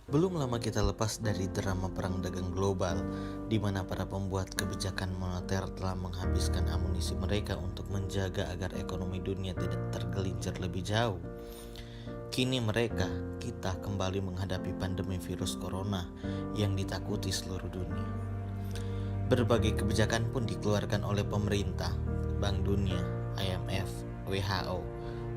Belum lama kita lepas dari drama perang dagang global, di mana para pembuat kebijakan moneter telah menghabiskan amunisi mereka untuk menjaga agar ekonomi dunia tidak tergelincir lebih jauh. Kini kita kembali menghadapi pandemi virus corona yang ditakuti seluruh dunia. Berbagai kebijakan pun dikeluarkan oleh pemerintah, Bank Dunia, IMF, WHO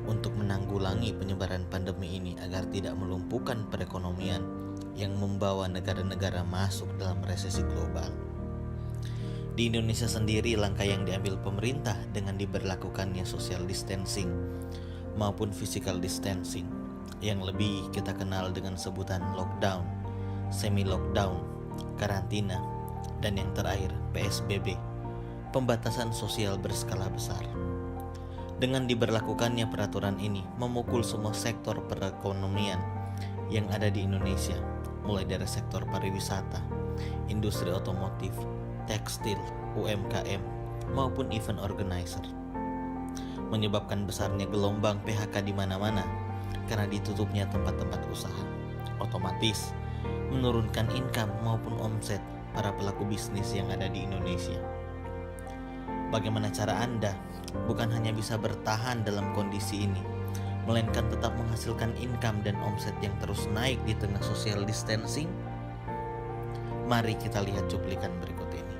untuk menanggulangi penyebaran pandemi ini agar tidak melumpuhkan perekonomian yang membawa negara-negara masuk dalam resesi global. Di Indonesia sendiri, langkah yang diambil pemerintah dengan diberlakukannya social distancing maupun physical distancing yang lebih kita kenal dengan sebutan lockdown, semi-lockdown, karantina, dan yang terakhir PSBB, pembatasan sosial berskala besar. Dengan diberlakukannya peraturan ini memukul semua sektor perekonomian yang ada di Indonesia, mulai dari sektor pariwisata, industri otomotif, tekstil, UMKM, maupun event organizer. Menyebabkan besarnya gelombang PHK di mana-mana karena ditutupnya tempat-tempat usaha. Otomatis menurunkan income maupun omset para pelaku bisnis yang ada di Indonesia. Bagaimana cara Anda bukan hanya bisa bertahan dalam kondisi ini, melainkan tetap menghasilkan income dan omset yang terus naik di tengah social distancing? Mari kita lihat cuplikan berikut ini.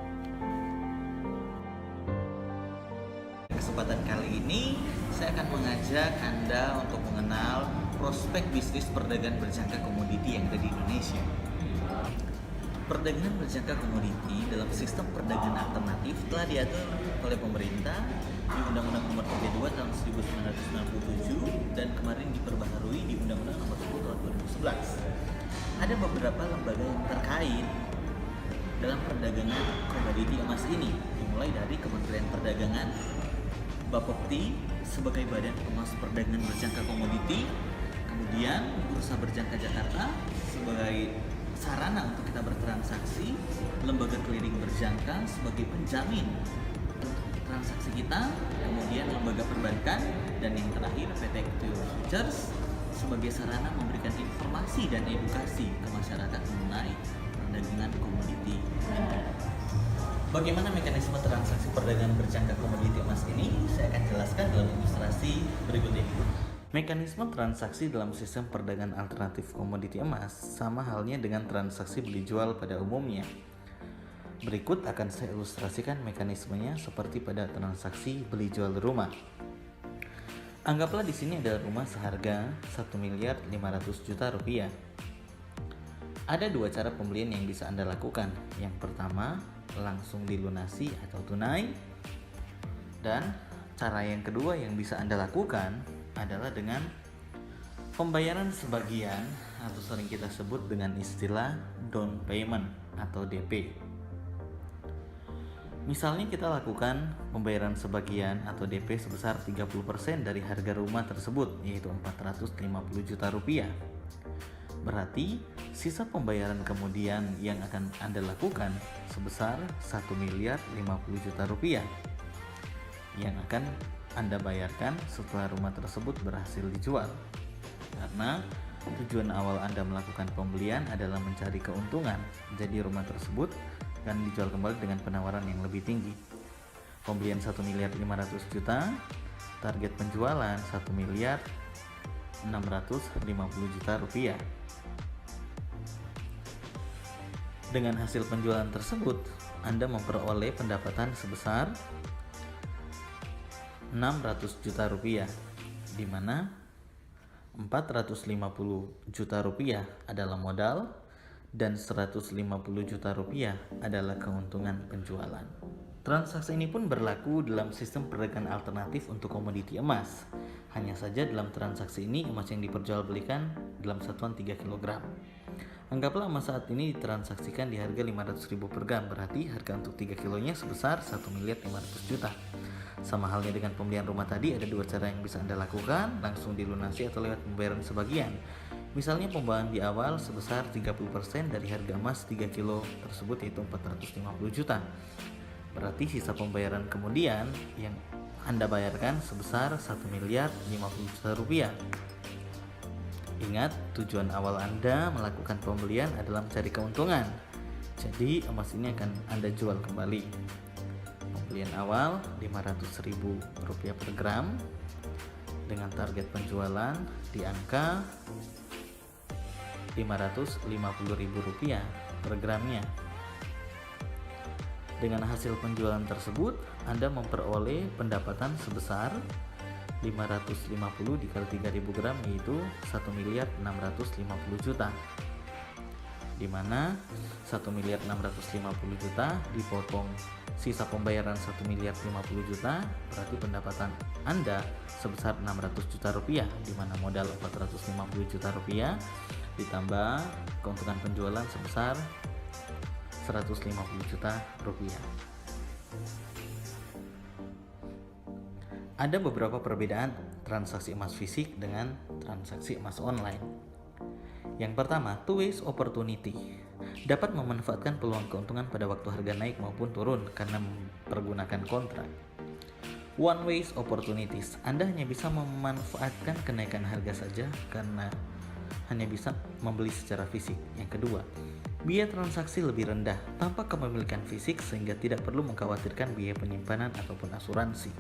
Kesempatan kali ini saya akan mengajak Anda untuk mengenal prospek bisnis perdagangan berjangka komoditi yang ada di Indonesia. Perdagangan berjangka komoditi dalam sistem perdagangan alternatif telah diatur oleh pemerintah di Undang-Undang Nomor 32 Tahun 1997 dan kemarin diperbaharui di Undang-Undang Nomor 10 Tahun 2011. Ada beberapa lembaga yang terkait dalam perdagangan komoditi emas ini, dimulai dari Kementerian Perdagangan, Bapepti sebagai Badan Pengawas Perdagangan Berjangka Komoditi, kemudian Bursa Berjangka Jakarta sebagai sarana untuk kita bertransaksi, lembaga clearing berjangka sebagai penjamin transaksi kita, kemudian lembaga perbankan, dan yang terakhir PT Equity Futures sebagai sarana memberikan informasi dan edukasi ke masyarakat mengenai perdagangan komoditi. Bagaimana mekanisme transaksi perdagangan berjangka komoditi emas ini? Saya akan jelaskan dalam ilustrasi berikut ini. Mekanisme transaksi dalam sistem perdagangan alternatif komoditi emas sama halnya dengan transaksi beli jual pada umumnya. Berikut akan saya ilustrasikan mekanismenya seperti pada transaksi beli jual rumah. Anggaplah di sini ada rumah seharga 1.500.000.000 rupiah. Ada dua cara pembelian yang bisa Anda lakukan. Yang pertama, langsung dilunasi atau tunai. Dan cara yang kedua yang bisa Anda lakukan adalah dengan pembayaran sebagian atau sering kita sebut dengan istilah down payment atau DP. Misalnya kita lakukan pembayaran sebagian atau DP sebesar 30% dari harga rumah tersebut, yaitu 450 juta rupiah. Berarti sisa pembayaran kemudian yang akan Anda lakukan sebesar 1.050 juta rupiah yang akan Anda bayarkan setelah rumah tersebut berhasil dijual. Karena tujuan awal Anda melakukan pembelian adalah mencari keuntungan, jadi rumah tersebut akan dijual kembali dengan penawaran yang lebih tinggi. Pembelian 1.500.000 juta, target penjualan 1.650 juta rupiah. Dengan hasil penjualan tersebut, Anda memperoleh pendapatan sebesar 600 juta rupiah, di mana 450 juta rupiah adalah modal dan 150 juta rupiah adalah keuntungan penjualan. Transaksi ini pun berlaku dalam sistem perdagangan alternatif untuk komoditi emas. Hanya saja dalam transaksi ini emas yang diperjualbelikan dalam satuan 3 kg. Anggaplah emas saat ini ditransaksikan di harga 500.000 per gram, berarti harga untuk 3 kilonya sebesar 1.500.000 juta. Sama halnya dengan pembelian rumah tadi, ada dua cara yang bisa Anda lakukan, langsung dilunasi atau lewat pembayaran sebagian. Misalnya pembayaran di awal sebesar 30% dari harga emas 3 kilo tersebut, yaitu 450 juta. Berarti sisa pembayaran kemudian yang Anda bayarkan sebesar 1.050 juta rupiah. Ingat, tujuan awal Anda melakukan pembelian adalah mencari keuntungan. Jadi, emas ini akan Anda jual kembali. Pembelian awal Rp500.000 per gram dengan target penjualan di angka Rp550.000 per gramnya. Dengan hasil penjualan tersebut, Anda memperoleh pendapatan sebesar 550 dikali 3.000 gram, yaitu 1.650 juta, di mana 1.650 juta dipotong sisa pembayaran 1.050 juta, berarti pendapatan Anda sebesar 600 juta rupiah, di mana modal 450 juta rupiah ditambah keuntungan penjualan sebesar 150 juta rupiah. Ada beberapa perbedaan transaksi emas fisik dengan transaksi emas online. Yang pertama, two ways opportunity. Dapat memanfaatkan peluang keuntungan pada waktu harga naik maupun turun karena mempergunakan kontrak. One ways opportunities. Anda hanya bisa memanfaatkan kenaikan harga saja karena hanya bisa membeli secara fisik. Yang kedua, biaya transaksi lebih rendah tanpa kepemilikan fisik sehingga tidak perlu mengkhawatirkan biaya penyimpanan ataupun asuransi.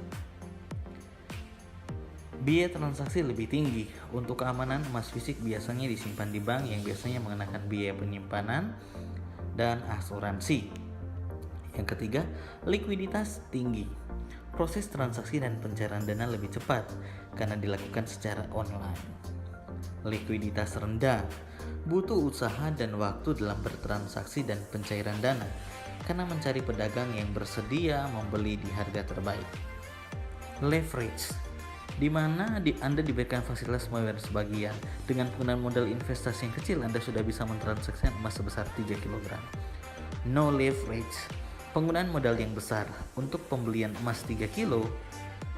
Biaya transaksi lebih tinggi. Untuk keamanan, emas fisik biasanya disimpan di bank yang biasanya mengenakan biaya penyimpanan dan asuransi. Yang ketiga, likuiditas tinggi. Proses transaksi dan pencairan dana lebih cepat karena dilakukan secara online. Likuiditas rendah. Butuh usaha dan waktu dalam bertransaksi dan pencairan dana karena mencari pedagang yang bersedia membeli di harga terbaik. Leverage, di mana Anda diberikan fasilitas membayar sebagian. Dengan penggunaan modal investasi yang kecil, Anda sudah bisa mentransaksikan emas sebesar 3 kg. No leverage, penggunaan modal yang besar. Untuk pembelian emas 3 kg,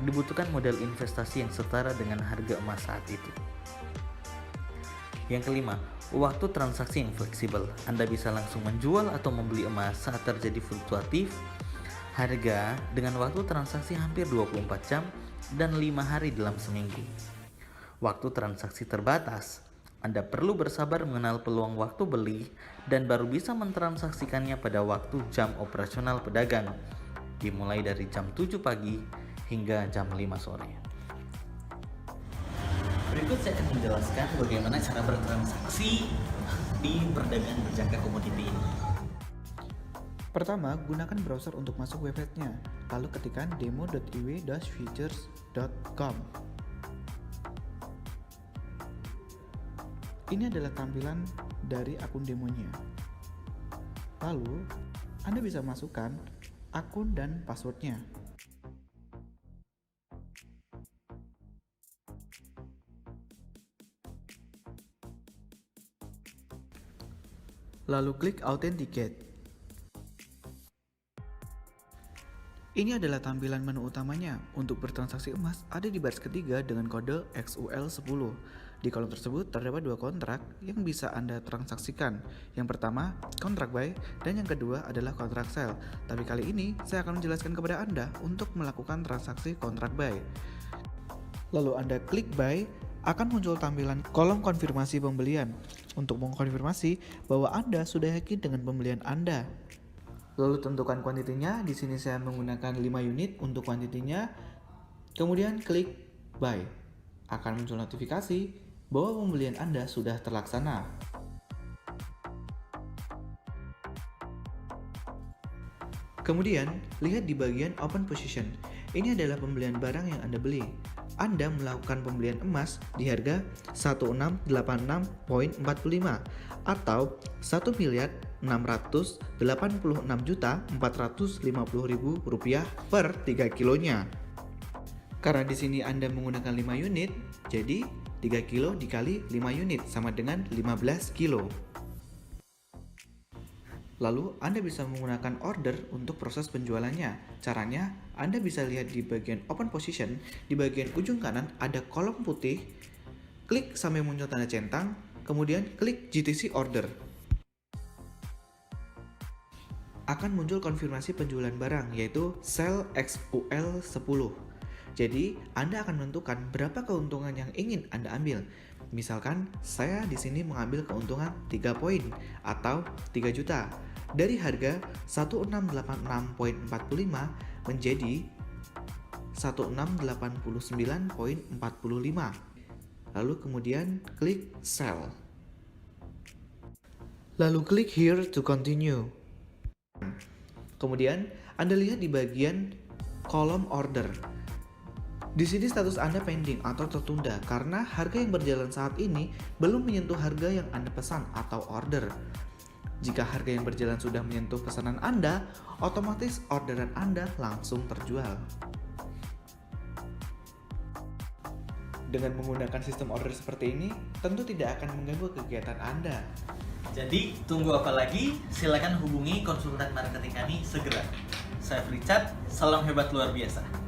dibutuhkan modal investasi yang setara dengan harga emas saat itu. Yang kelima, waktu transaksi yang fleksibel. Anda bisa langsung menjual atau membeli emas saat terjadi fluktuatif harga dengan waktu transaksi hampir 24 jam dan 5 hari dalam seminggu. Waktu transaksi terbatas. Anda perlu bersabar mengenal peluang waktu beli dan baru bisa mentransaksikannya pada waktu jam operasional pedagang, dimulai dari jam 7 pagi hingga jam 5 sore. Berikut saya akan menjelaskan bagaimana cara bertransaksi di perdagangan berjangka komoditi ini. Pertama, gunakan browser untuk masuk websitenya, lalu ketikkan demo.iw-futures.com. Ini adalah tampilan dari akun demonya. Lalu, Anda bisa masukkan akun dan passwordnya. Lalu klik Authenticate. Ini adalah tampilan menu utamanya. Untuk bertransaksi emas ada di baris ketiga dengan kode XUL10. Di kolom tersebut terdapat dua kontrak yang bisa Anda transaksikan. Yang pertama, kontrak buy, dan yang kedua adalah kontrak sell. Tapi kali ini saya akan menjelaskan kepada Anda untuk melakukan transaksi kontrak buy. Lalu Anda klik buy, akan muncul tampilan kolom konfirmasi pembelian untuk mengkonfirmasi bahwa Anda sudah yakin dengan pembelian Anda. Lalu tentukan kuantitinya. Di sini saya menggunakan 5 unit untuk kuantitinya. Kemudian klik buy. Akan muncul notifikasi bahwa pembelian Anda sudah terlaksana. Kemudian, lihat di bagian open position. Ini adalah pembelian barang yang Anda beli. Anda melakukan pembelian emas di harga 1686.45 atau 1.686.450.000 rupiah per 3 kilonya. Karena di sini Anda menggunakan 5 unit, jadi 3 kilo dikali 5 unit sama dengan 15 kilo. Lalu Anda bisa menggunakan order untuk proses penjualannya. Caranya, Anda bisa lihat di bagian open position, di bagian ujung kanan ada kolom putih, klik sampai muncul tanda centang, kemudian klik GTC order. Akan muncul konfirmasi penjualan barang, yaitu sell XUL10. Jadi, Anda akan menentukan berapa keuntungan yang ingin Anda ambil. Misalkan, saya di sini mengambil keuntungan 3 poin atau 3 juta. Dari harga 1686,45 menjadi 1689,45. Lalu kemudian klik sell. Lalu klik here to continue. Kemudian Anda lihat di bagian kolom order. Di sini status Anda pending atau tertunda karena harga yang berjalan saat ini belum menyentuh harga yang Anda pesan atau order. Jika harga yang berjalan sudah menyentuh pesanan Anda, otomatis orderan Anda langsung terjual. Dengan menggunakan sistem order seperti ini, tentu tidak akan mengganggu kegiatan Anda. Jadi, tunggu apa lagi? Silakan hubungi konsultan marketing kami segera. Saya Richard, salam hebat luar biasa.